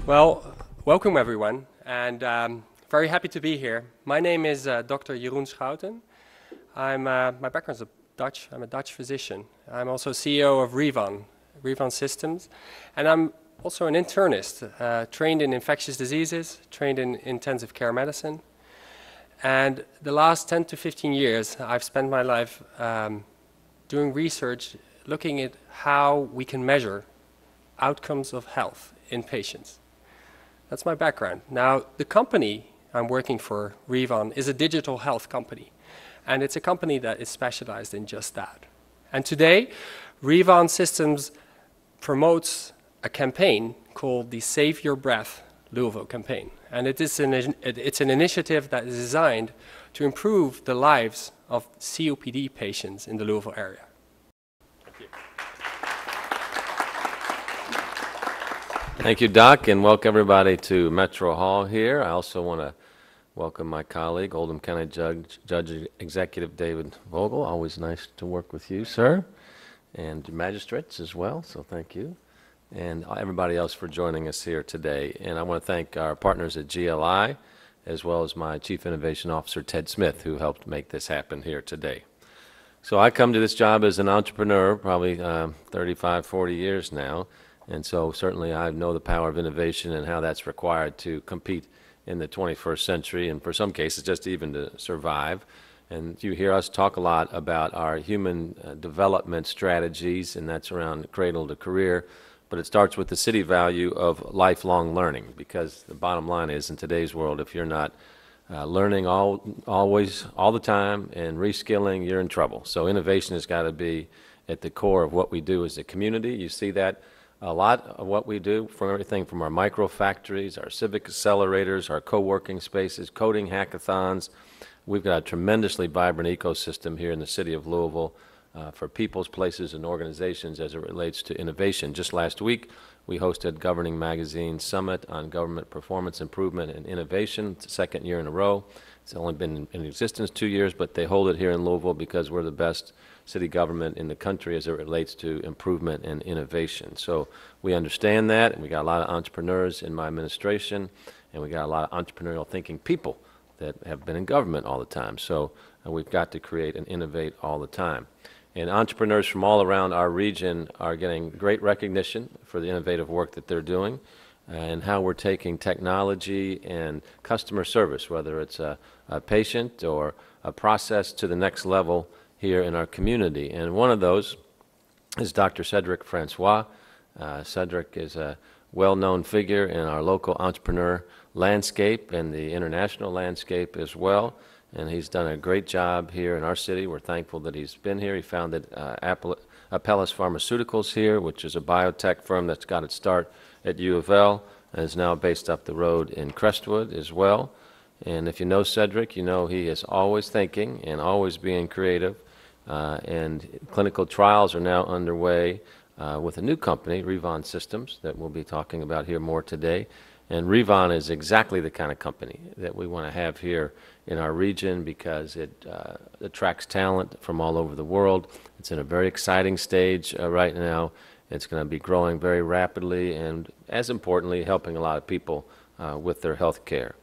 Well, welcome everyone, and very happy to be here. My name is Dr. Jeroen Schouten. My background is Dutch. I'm a Dutch physician. I'm also CEO of REVON Systems, and I'm also an internist, trained in infectious diseases, trained in intensive care medicine. And the last 10 to 15 years, I've spent my life doing research, looking at how we can measure outcomes of health in patients. That's my background. Now, the company I'm working for, REVON, is a digital health company. And it's a company that is specialized in just that. And today, REVON Systems promotes a campaign called the Save Your Breath Louisville campaign. And it's an initiative that is designed to improve the lives of COPD patients in the Louisville area. Thank you, Doc, and welcome everybody to Metro Hall here. I also want to welcome my colleague, Oldham County Judge Executive David Voegele. Always nice to work with you, sir, and magistrates as well, so thank you. And everybody else for joining us here today. And I want to thank our partners at GLI, as well as my Chief Innovation Officer, Ted Smith, who helped make this happen here today. So I come to this job as an entrepreneur, probably 35, 40 years now. And so certainly I know the power of innovation and how that's required to compete in the 21st century, and for some cases just even to survive. And you hear us talk a lot about our human development strategies, and that's around cradle to career. But it starts with the city value of lifelong learning, because the bottom line is, in today's world, if you're not learning always, all the time, and reskilling, you're in trouble. So innovation has got to be at the core of what we do as a community. You see that a lot of what we do, from everything from our micro factories, our civic accelerators, our co-working spaces, coding hackathons. We've got a tremendously vibrant ecosystem here in the city of Louisville for people's, places, and organizations as it relates to innovation. Just last week, we hosted Governing Magazine's Summit on Government Performance Improvement and Innovation. It's the second year in a row. It's only been in existence 2 years, but they hold it here in Louisville because we're the best city government in the country as it relates to improvement and innovation. So we understand that, and we got a lot of entrepreneurs in my administration, and we got a lot of entrepreneurial thinking people that have been in government all the time. So we've got to create and innovate all the time. And entrepreneurs from all around our region are getting great recognition for the innovative work that they're doing and how we're taking technology and customer service, whether it's a patient or a process, to the next level here in our community. And one of those is Dr. Cedric Francois. Cedric is a well-known figure in our local entrepreneur landscape and the international landscape as well. And he's done a great job here in our city. We're thankful that he's been here. He founded Apellis Pharmaceuticals here, which is a biotech firm that's got its start at U of L and is now based up the road in Crestwood as well. And if you know Cedric, you know he is always thinking and always being creative. And clinical trials are now underway with a new company, REVON Systems, that we'll be talking about here more today. And REVON is exactly the kind of company that we want to have here in our region because it attracts talent from all over the world. It's in a very exciting stage right now. It's going to be growing very rapidly and, as importantly, helping a lot of people with their health care.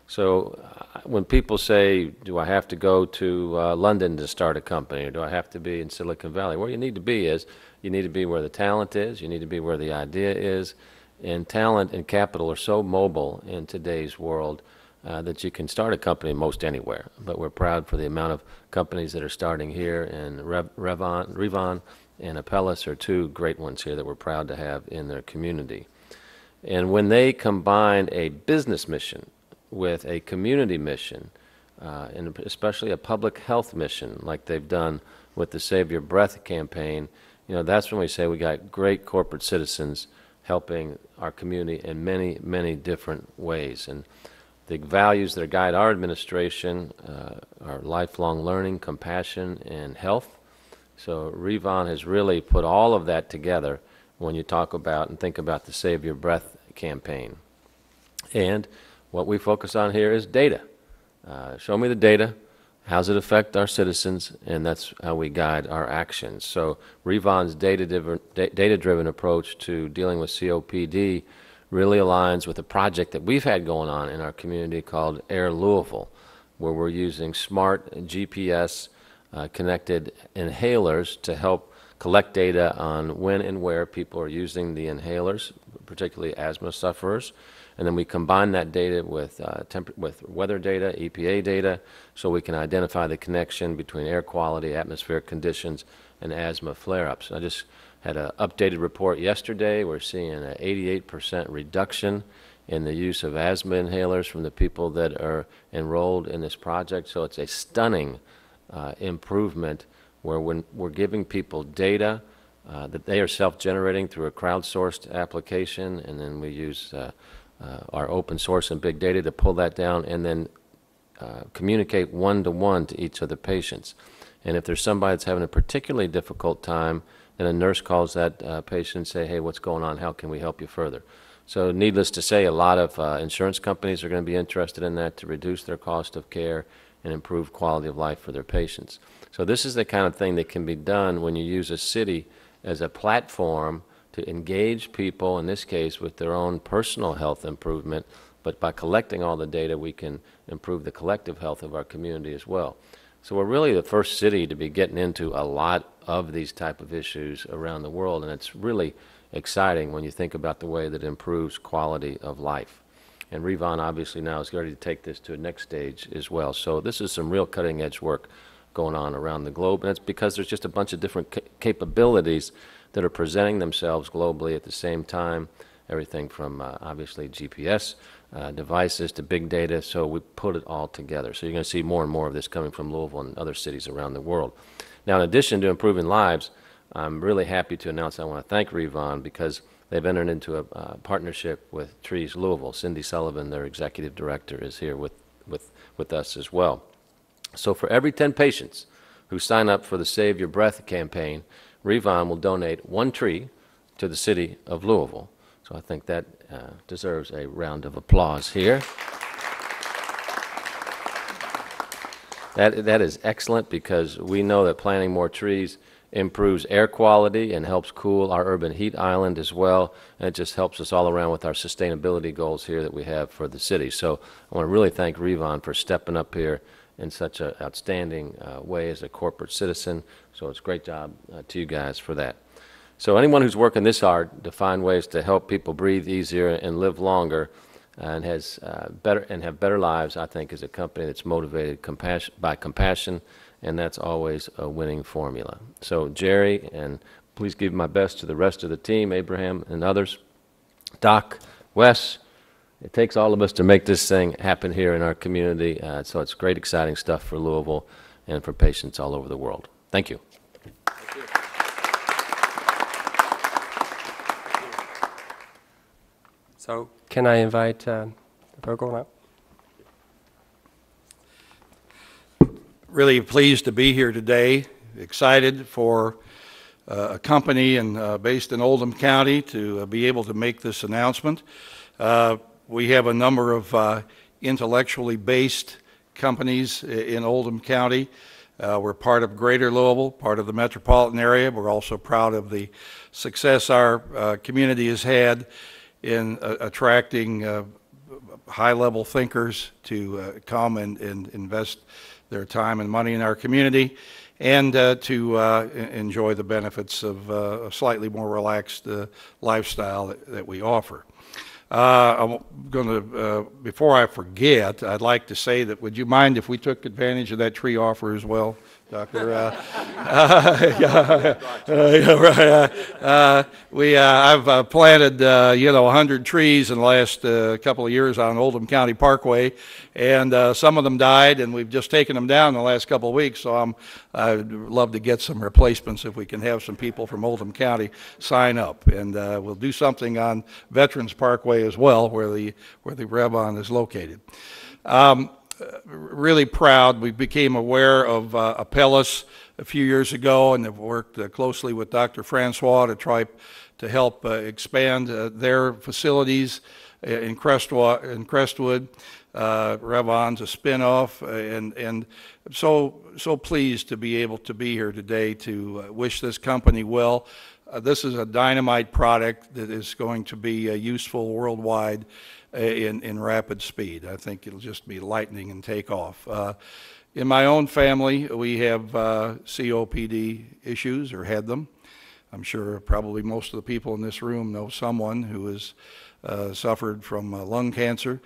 So when people say, do I have to go to London to start a company, or do I have to be in Silicon Valley? Where you need to be is, you need to be where the talent is, you need to be where the idea is, and talent and capital are so mobile in today's world that you can start a company most anywhere. But we're proud for the amount of companies that are starting here, and REVON and Apellis are two great ones here that we're proud to have in their community. And when they combine a business mission with a community mission, and especially a public health mission like they've done with the Save Your Breath campaign, you know, that's when we say we got great corporate citizens helping our community in many, many different ways. And the values that guide our administration are lifelong learning, compassion, and health. So REVON has really put all of that together when you talk about and think about the Save Your Breath campaign. And what we focus on here is data. Show me the data. How does it affect our citizens? And that's how we guide our actions. So REVON's data-driven approach to dealing with COPD really aligns with a project that we've had going on in our community called Air Louisville, where we're using smart GPS connected inhalers to help collect data on when and where people are using the inhalers, particularly asthma sufferers. And then we combine that data with weather data, EPA data, so we can identify the connection between air quality, atmospheric conditions, and asthma flare-ups. I just had an updated report yesterday. We're seeing an 88% reduction in the use of asthma inhalers from the people that are enrolled in this project. So it's a stunning improvement where when we're giving people data that they are self-generating through a crowdsourced application, and then we use our open source and big data to pull that down and then communicate one-to-one to each of the patients. And if there's somebody that's having a particularly difficult time, then a nurse calls that patient and say, hey, what's going on? How can we help you further? So needless to say, a lot of insurance companies are going to be interested in that to reduce their cost of care and improve quality of life for their patients. So this is the kind of thing that can be done when you use a city as a platform to engage people, in this case, with their own personal health improvement, but by collecting all the data, we can improve the collective health of our community as well. So we're really the first city to be getting into a lot of these type of issues around the world, and it's really exciting when you think about the way that it improves quality of life. And REVON obviously now is ready to take this to a next stage as well. So this is some real cutting-edge work going on around the globe, and it's because there's just a bunch of different capabilities that are presenting themselves globally at the same time, everything from obviously GPS devices to big data, so we put it all together. So you're going to see more and more of this coming from Louisville and other cities around the world. Now, in addition to improving lives, I'm really happy to announce I want to thank REVON because they've entered into a partnership with Trees Louisville. Cindy Sullivan, their executive director, is here with us as well. So for every 10 patients who sign up for the Save Your Breath campaign, REVON will donate 1 tree to the city of Louisville. So I think that deserves a round of applause here. That is excellent because we know that planting more trees improves air quality and helps cool our urban heat island as well, and it just helps us all around with our sustainability goals here that we have for the city. So I want to really thank REVON for stepping up here in such an outstanding way as a corporate citizen. So it's a great job to you guys for that. So anyone who's working this hard to find ways to help people breathe easier and live longer and have better lives, I think, is a company that's motivated by compassion, and that's always a winning formula. So Jerry, and please give my best to the rest of the team, Abraham and others, Doc, Wes. It takes all of us to make this thing happen here in our community, so it's great, exciting stuff for Louisville and for patients all over the world. Thank you. Thank you. So can I invite Voegele now? Really pleased to be here today, excited for a company based in Oldham County to be able to make this announcement. We have a number of intellectually based companies in Oldham County. We're part of Greater Louisville, part of the metropolitan area. We're also proud of the success our community has had in attracting high-level thinkers to come and invest their time and money in our community, and to enjoy the benefits of a slightly more relaxed lifestyle that we offer. I'm going to, before I forget, I'd like to say that, would you mind if we took advantage of that tree offer as well, Doctor? I've planted 100 trees in the last couple of years on Oldham County Parkway, and some of them died, and we've just taken them down in the last couple of weeks. So I'd love to get some replacements if we can have some people from Oldham County sign up, and we'll do something on Veterans Parkway as well, where the REVON is located. Really proud. We became aware of Apellis a few years ago and have worked closely with Dr. Francois to try to help expand their facilities in Crestwood. REVON's a spinoff, and so pleased to be able to be here today to wish this company well. This is a dynamite product that is going to be useful worldwide in rapid speed. I think it'll just be lightning and take off. In my own family, we have COPD issues, or had them. I'm sure probably most of the people in this room know someone who has suffered from lung cancer.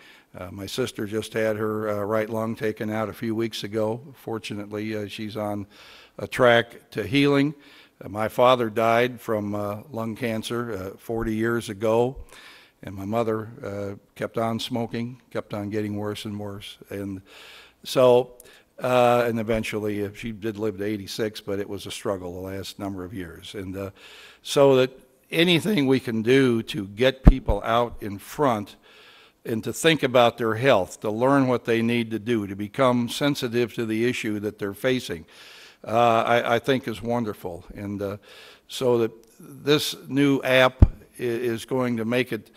My sister just had her right lung taken out a few weeks ago. Fortunately, she's on a track to healing. My father died from lung cancer 40 years ago, and my mother kept on smoking, kept on getting worse and worse. And so, and eventually she did live to 86, but it was a struggle the last number of years. And so that anything we can do to get people out in front and to think about their health, to learn what they need to do, to become sensitive to the issue that they're facing, I think is wonderful. And so that this new app is going to make it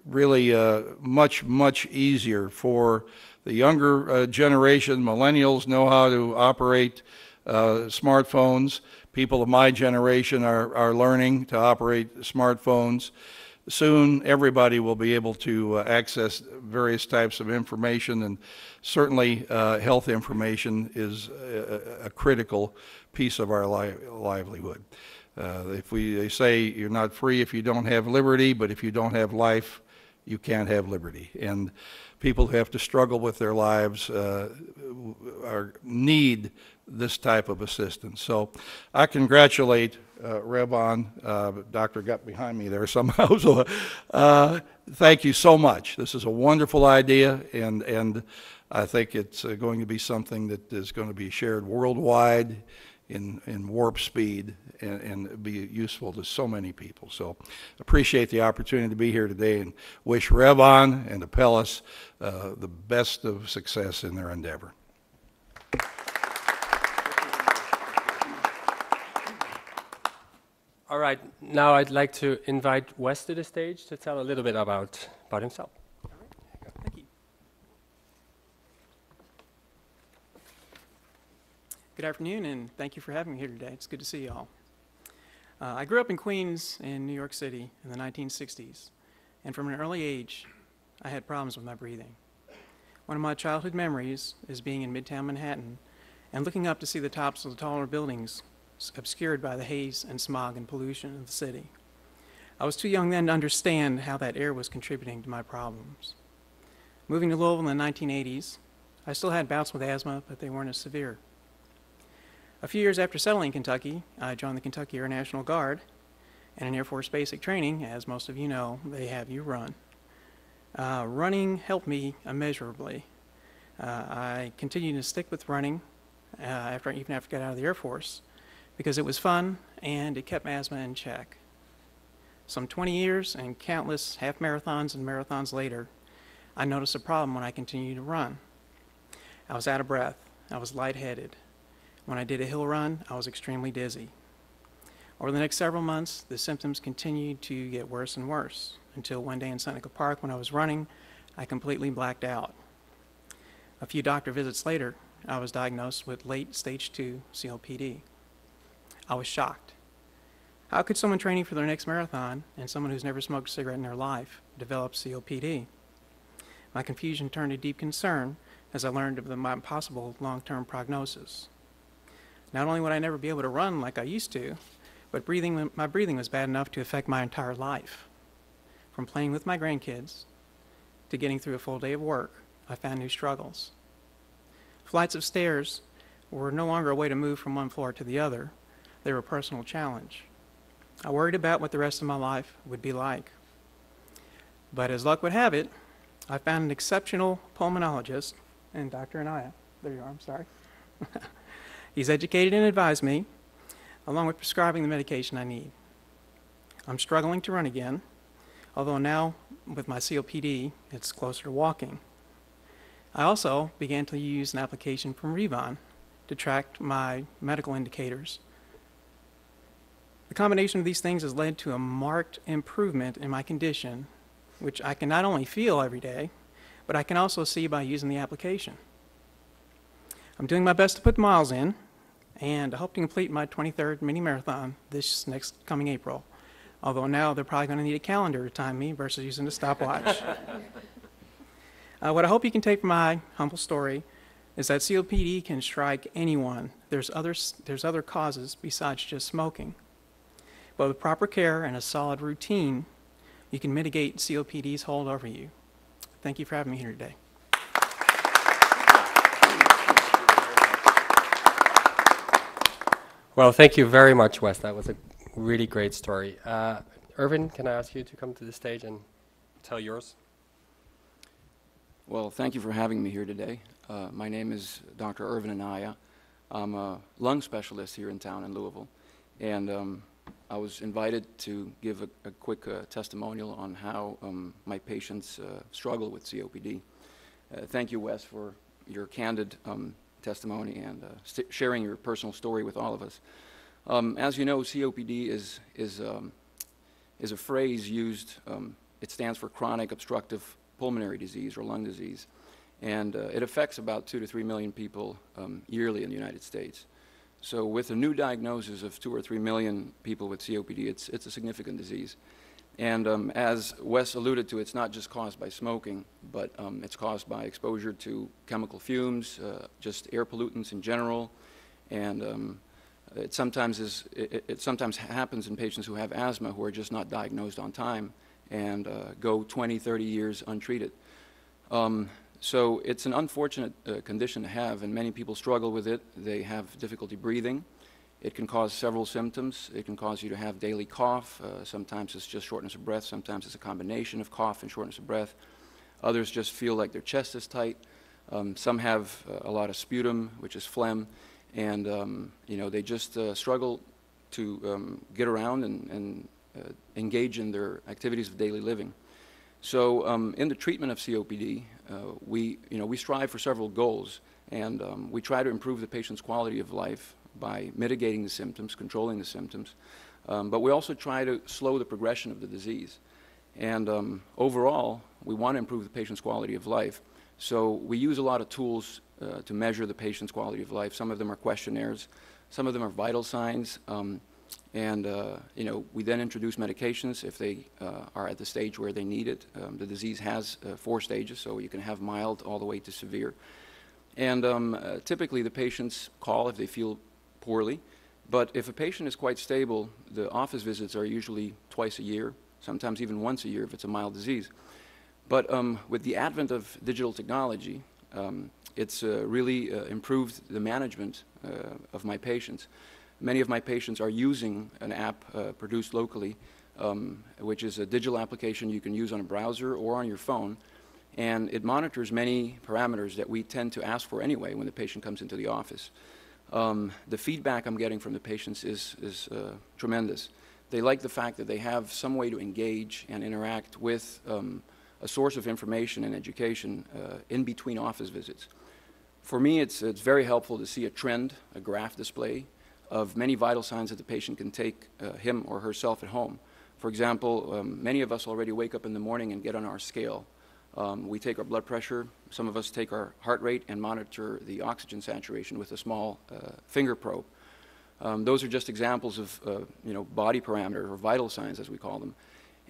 really much, much easier for the younger generation. Millennials know how to operate smartphones. People of my generation are learning to operate smartphones. Soon, everybody will be able to access various types of information, and certainly health information is a critical piece of our livelihood. They say you're not free if you don't have liberty, but if you don't have life, you can't have liberty. And people who have to struggle with their lives need this type of assistance. So I congratulate REVON. Doctor got behind me there somehow. So thank you so much. This is a wonderful idea, and I think it's going to be something that is going to be shared worldwide in warp speed and be useful to so many people. So appreciate the opportunity to be here today, and wish REVON and Apellis the best of success in their endeavor. All right, now I'd like to invite Wes to the stage to tell a little bit about himself. All right. Thank you. Good afternoon, and thank you for having me here today. It's good to see you all. I grew up in Queens in New York City in the 1960s, and from an early age, I had problems with my breathing. One of my childhood memories is being in Midtown Manhattan and looking up to see the tops of the taller buildings obscured by the haze and smog and pollution of the city. I was too young then to understand how that air was contributing to my problems. Moving to Louisville in the 1980s, I still had bouts with asthma, but they weren't as severe. A few years after settling in Kentucky, I joined the Kentucky Air National Guard, and in Air Force basic training, as most of you know, they have you run. Running helped me immeasurably. I continued to stick with running even after I got out of the Air Force, because it was fun and it kept asthma in check. Some 20 years and countless half marathons and marathons later, I noticed a problem when I continued to run. I was out of breath. I was lightheaded. When I did a hill run, I was extremely dizzy. Over the next several months, the symptoms continued to get worse and worse, until one day in Seneca Park when I was running, I completely blacked out. A few doctor visits later, I was diagnosed with late stage 2 COPD. I was shocked. How could someone training for their next marathon and someone who's never smoked a cigarette in their life develop COPD? My confusion turned to deep concern as I learned of my possible long-term prognosis. Not only would I never be able to run like I used to, but my breathing was bad enough to affect my entire life. From playing with my grandkids to getting through a full day of work, I found new struggles. Flights of stairs were no longer a way to move from one floor to the other. They were a personal challenge. I worried about what the rest of my life would be like. But as luck would have it, I found an exceptional pulmonologist, and Dr. Anaya, there you are, I'm sorry. He's educated and advised me, along with prescribing the medication I need. I'm struggling to run again, although now with my COPD, it's closer to walking. I also began to use an application from REVON to track my medical indicators. The combination of these things has led to a marked improvement in my condition, which I can not only feel every day, but I can also see by using the application. I'm doing my best to put miles in, and I hope to complete my 23rd mini marathon this next coming April. Although now they're probably going to need a calendar to time me versus using a stopwatch. What I hope you can take from my humble story is that COPD can strike anyone. There's other causes besides just smoking. But with proper care and a solid routine, you can mitigate COPD's hold over you. Thank you for having me here today. Well, thank you very much, Wes. That was a really great story. Irvin, can I ask you to come to the stage and tell yours? Well, thank you for having me here today. My name is Dr. Irvin Anaya. I'm a lung specialist here in town in Louisville, and I was invited to give a quick testimonial on how my patients struggle with COPD. Thank you, Wes, for your candid testimony and sharing your personal story with all of us. As you know, COPD is a phrase used, it stands for chronic obstructive pulmonary disease or lung disease, and it affects about 2 to 3 million people yearly in the United States. So with a new diagnosis of 2 or 3 million people with COPD, it's a significant disease. And as Wes alluded to, it's not just caused by smoking, but it's caused by exposure to chemical fumes, just air pollutants in general, and it sometimes happens in patients who have asthma who are just not diagnosed on time and go 20, 30 years untreated. So it's an unfortunate condition to have, and many people struggle with it. They have difficulty breathing. It can cause several symptoms. It can cause you to have daily cough. Sometimes it's just shortness of breath. Sometimes it's a combination of cough and shortness of breath. Others just feel like their chest is tight. Some have a lot of sputum, which is phlegm, and you know, they just struggle to get around and engage in their activities of daily living. So in the treatment of COPD, we strive for several goals, and we try to improve the patient's quality of life by mitigating the symptoms, controlling the symptoms, but we also try to slow the progression of the disease. And overall, we want to improve the patient's quality of life. So we use a lot of tools to measure the patient's quality of life. Some of them are questionnaires, some of them are vital signs, and you know, we then introduce medications if they are at the stage where they need it. The disease has 4 stages, so you can have mild all the way to severe. And typically the patients call if they feel poorly, but if a patient is quite stable, the office visits are usually twice a year, sometimes even once a year if it's a mild disease. But with the advent of digital technology, it's really improved the management of my patients. Many of my patients are using an app produced locally, which is a digital application you can use on a browser or on your phone, and it monitors many parameters that we tend to ask for anyway when the patient comes into the office. The feedback I'm getting from the patients is tremendous. They like the fact that they have some way to engage and interact with a source of information and education in between office visits. For me, it's very helpful to see a trend, a graph display, of many vital signs that the patient can take him or herself at home. For example, many of us already wake up in the morning and get on our scale. We take our blood pressure, some of us take our heart rate and monitor the oxygen saturation with a small finger probe. Those are just examples of body parameter or vital signs, as we call them.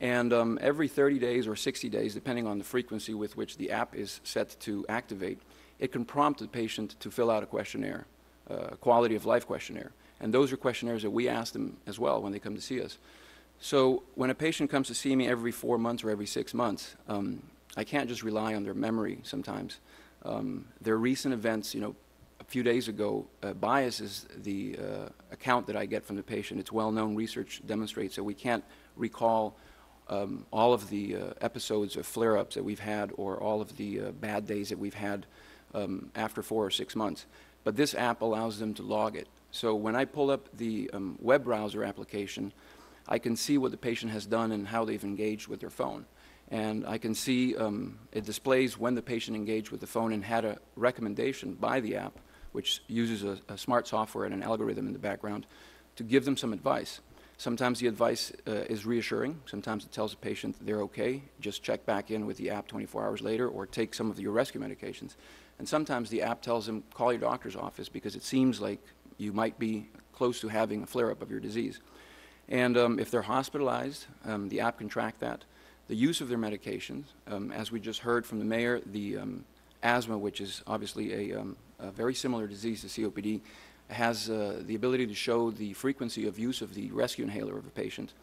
And every 30 days or 60 days, depending on the frequency with which the app is set to activate, it can prompt the patient to fill out a questionnaire, a quality of life questionnaire. And those are questionnaires that we ask them as well when they come to see us. So when a patient comes to see me every 4 months or every 6 months, I can't just rely on their memory sometimes. Their recent events, a few days ago, bias is the account that I get from the patient. It's well-known, research demonstrates that we can't recall all of the episodes of flare-ups that we've had or all of the bad days that we've had after 4 or 6 months. But this app allows them to log it. So when I pull up the web browser application, I can see what the patient has done and how they've engaged with their phone. And I can see it displays when the patient engaged with the phone and had a recommendation by the app, which uses a smart software and an algorithm in the background to give them some advice. Sometimes the advice is reassuring. Sometimes it tells the patient they're okay, just check back in with the app 24 hours later or take some of your rescue medications. And sometimes the app tells them, call your doctor's office because it seems like you might be close to having a flare-up of your disease. And if they're hospitalized, the app can track that. The use of their medications, as we just heard from the mayor, the asthma, which is obviously a very similar disease to COPD, has the ability to show the frequency of use of the rescue inhaler of a patient.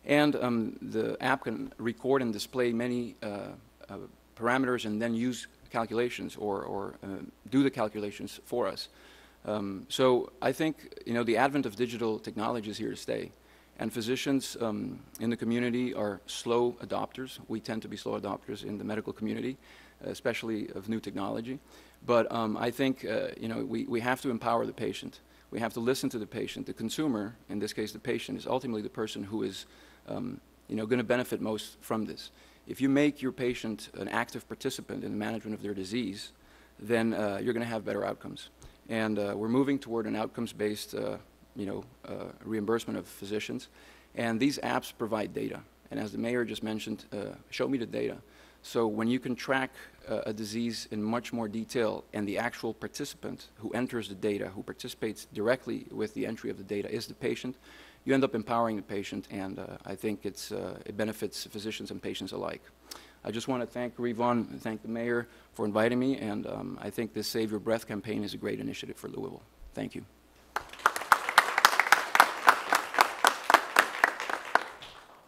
And the app can record and display many parameters and then use calculations or do the calculations for us. So I think, you know, the advent of digital technology is here to stay. And physicians in the community are slow adopters. We tend to be slow adopters in the medical community, especially of new technology. But I think, you know, we have to empower the patient. We have to listen to the patient. The consumer, in this case the patient, is ultimately the person who is you know, going to benefit most from this. If you make your patient an active participant in the management of their disease, then you're going to have better outcomes. And we're moving toward an outcomes-based you know, reimbursement of physicians. And these apps provide data. And as the mayor just mentioned, show me the data. So when you can track a disease in much more detail and the actual participant who enters the data, who participates directly with the entry of the data is the patient, you end up empowering the patient, and I think it benefits physicians and patients alike. I just want to thank REVON, thank the mayor for inviting me, and I think this Save Your Breath campaign is a great initiative for Louisville. Thank you.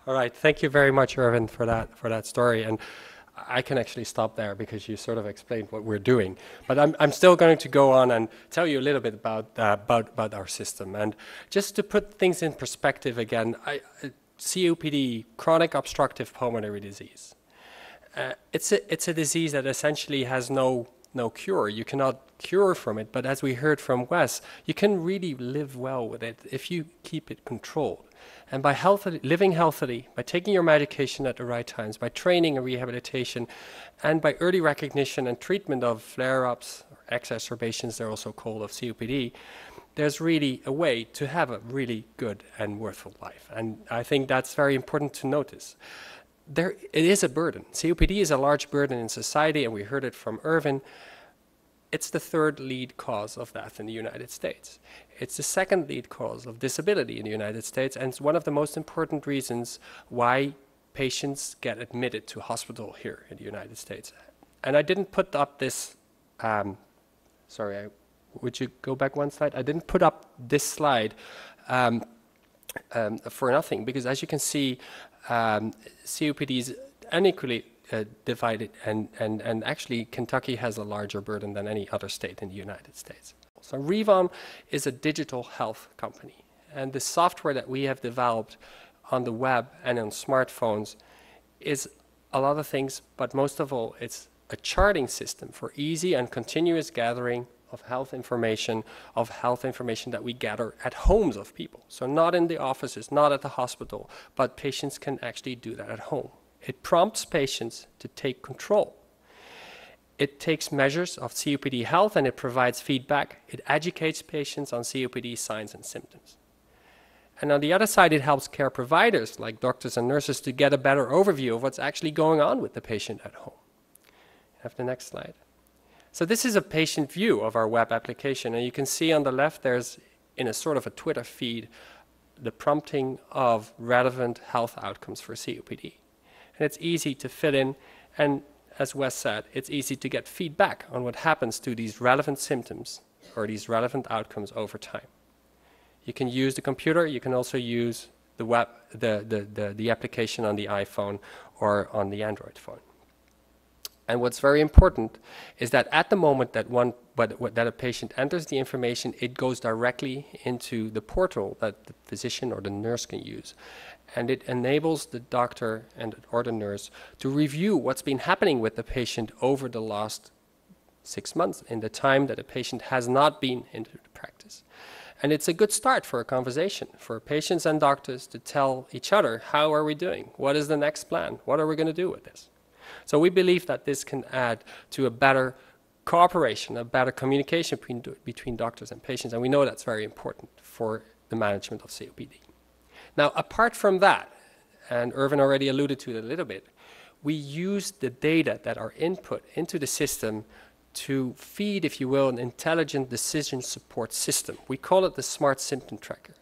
All right, thank you very much, Irvin, for that story. And I can actually stop there because you sort of explained what we're doing. But I'm still going to go on and tell you a little bit about our system. And just to put things in perspective again, COPD, chronic obstructive pulmonary disease. It's a disease that essentially has no cure. You cannot cure from it, but as we heard from Wes, you can really live well with it if you keep it controlled. And by living healthily, by taking your medication at the right times, by training and rehabilitation, and by early recognition and treatment of flare-ups, or exacerbations, they're also called, of COPD, there's really a way to have a really good and worthwhile life. And I think that's very important to notice. It is a burden. COPD is a large burden in society, and we heard it from Irvin. It's the third lead cause of death in the United States. It's the second lead cause of disability in the United States, and it's one of the most important reasons why patients get admitted to hospital here in the United States. And I didn't put up this, sorry, would you go back one slide? I didn't put up this slide for nothing, because as you can see, COPD is unequally divided, and actually Kentucky has a larger burden than any other state in the United States. So REVON is a digital health company, and the software that we have developed on the web and on smartphones is a lot of things, but most of all it's a charting system for easy and continuous gathering of health information that we gather at homes of people. So not in the offices, not at the hospital, but patients can actually do that at home. It prompts patients to take control. It takes measures of COPD health and it provides feedback. It educates patients on COPD signs and symptoms. And on the other side, it helps care providers like doctors and nurses to get a better overview of what's actually going on with the patient at home. Have the next slide. So this is a patient view of our web application, and you can see on the left there's, in a sort of a Twitter feed, the prompting of relevant health outcomes for COPD. And it's easy to fill in, and as Wes said, it's easy to get feedback on what happens to these relevant symptoms or these relevant outcomes over time. You can use the computer, you can also use the web, the application on the iPhone or on the Android phone. And what's very important is that at the moment that a patient enters the information, it goes directly into the portal that the physician or the nurse can use. And it enables the doctor or the nurse to review what's been happening with the patient over the last 6 months, in the time that the patient has not been into the practice. And it's a good start for a conversation for patients and doctors to tell each other, how are we doing? What is the next plan? What are we going to do with this? So we believe that this can add to a better cooperation, a better communication between doctors and patients, and we know that's very important for the management of COPD. Now, apart from that, and Irvin already alluded to it a little bit, we use the data that are input into the system to feed, if you will, an intelligent decision support system. We call it the Smart Symptom Tracker.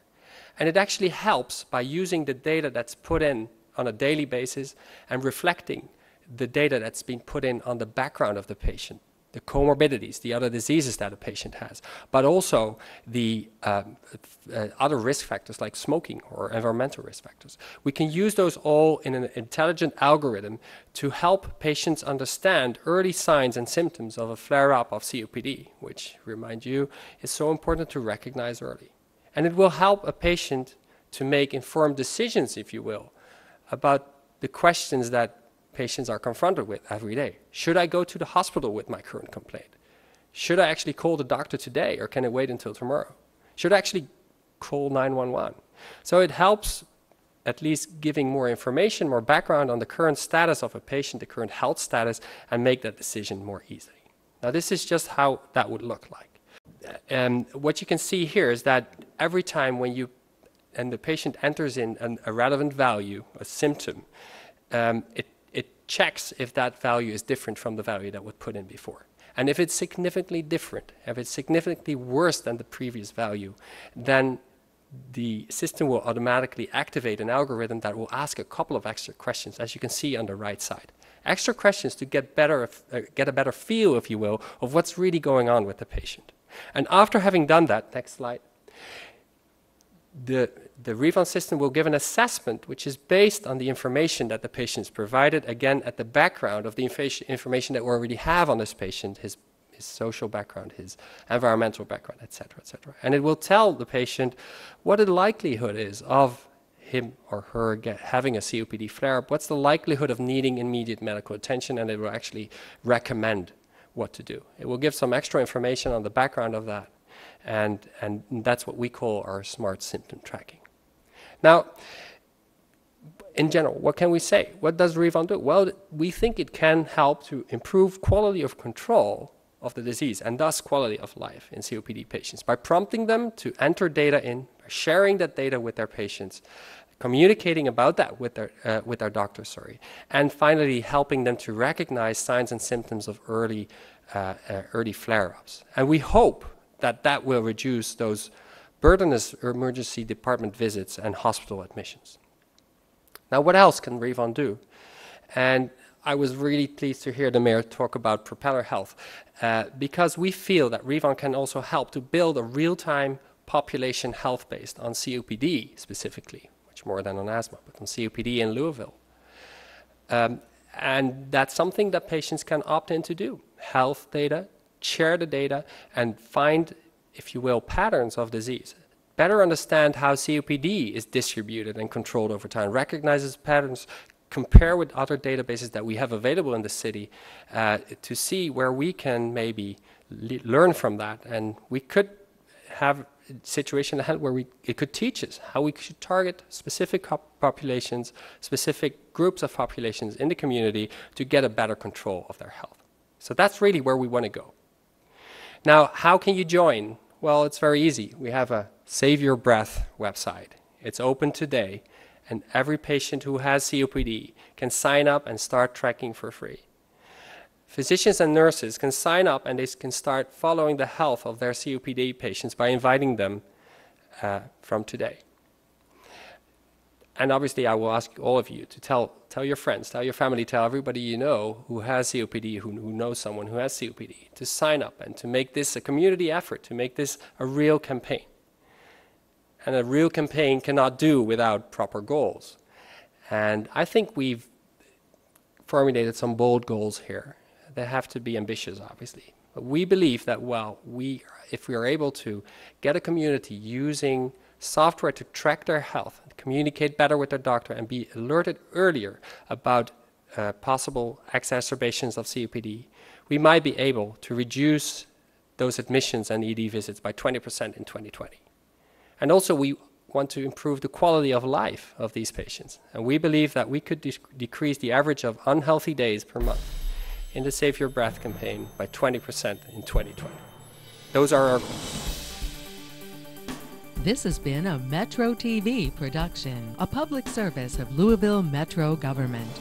And it actually helps by using the data that's put in on a daily basis and reflecting the data that's been put in on the background of the patient, the comorbidities, the other diseases that a patient has, but also the other risk factors like smoking or environmental risk factors. We can use those all in an intelligent algorithm to help patients understand early signs and symptoms of a flare-up of COPD, which, remind you, is so important to recognize early. And it will help a patient to make informed decisions, if you will, about the questions that patients are confronted with every day. Should I go to the hospital with my current complaint? Should I actually call the doctor today, or can I wait until tomorrow? Should I actually call 911? So it helps at least giving more information, more background on the current status of a patient, the current health status, and make that decision more easily. Now, this is just how that would look like. And what you can see here is that every time when the patient enters in a relevant value, a symptom, it checks if that value is different from the value that was put in before. And if it's significantly different, if it's significantly worse than the previous value, then the system will automatically activate an algorithm that will ask a couple of extra questions, as you can see on the right side. Extra questions to get a better feel, if you will, of what's really going on with the patient. And after having done that, next slide, the REVON system will give an assessment which is based on the information that the patient is provided, again, at the background of the information that we already have on this patient, his social background, his environmental background, etc., etc. And it will tell the patient what the likelihood is of him or her having a COPD flare-up, what's the likelihood of needing immediate medical attention, and it will actually recommend what to do. It will give some extra information on the background of that, and that's what we call our smart symptom tracking. Now, in general, what can we say? What does REVON do? Well, we think it can help to improve quality of control of the disease and thus quality of life in COPD patients by prompting them to enter data in, sharing that data with their patients, communicating about that with their doctor, and finally helping them to recognize signs and symptoms of early flare-ups. And we hope that that will reduce those burdenous emergency department visits and hospital admissions. Now, what else can REVON do? And I was really pleased to hear the mayor talk about Propeller Health, because we feel that REVON can also help to build a real-time population health based on COPD specifically, much more than on asthma, but on COPD in Louisville. And that's something that patients can opt in to do. Health data, share the data, and find, if you will, patterns of disease. Better understand how COPD is distributed and controlled over time, recognizes patterns, compare with other databases that we have available in the city to see where we can maybe learn from that. And we could have a situation ahead where it could teach us how we should target specific populations, specific groups of populations in the community to get a better control of their health. So that's really where we want to go. Now, how can you join? Well, it's very easy. We have a Save Your Breath website. It's open today, and every patient who has COPD can sign up and start tracking for free. Physicians and nurses can sign up and they can start following the health of their COPD patients by inviting them from today. And obviously, I will ask all of you to tell your friends, tell your family, tell everybody you know who has COPD, who knows someone who has COPD, to sign up and to make this a community effort, to make this a real campaign. And a real campaign cannot do without proper goals. And I think we've formulated some bold goals here. They have to be ambitious, obviously. But we believe that, well, if we are able to get a community using software to track their health, communicate better with their doctor, and be alerted earlier about possible exacerbations of COPD, we might be able to reduce those admissions and ED visits by 20% in 2020. And also, we want to improve the quality of life of these patients. And we believe that we could decrease the average of unhealthy days per month in the Save Your Breath campaign by 20% in 2020. Those are our goals. This has been a Metro TV production, a public service of Louisville Metro Government.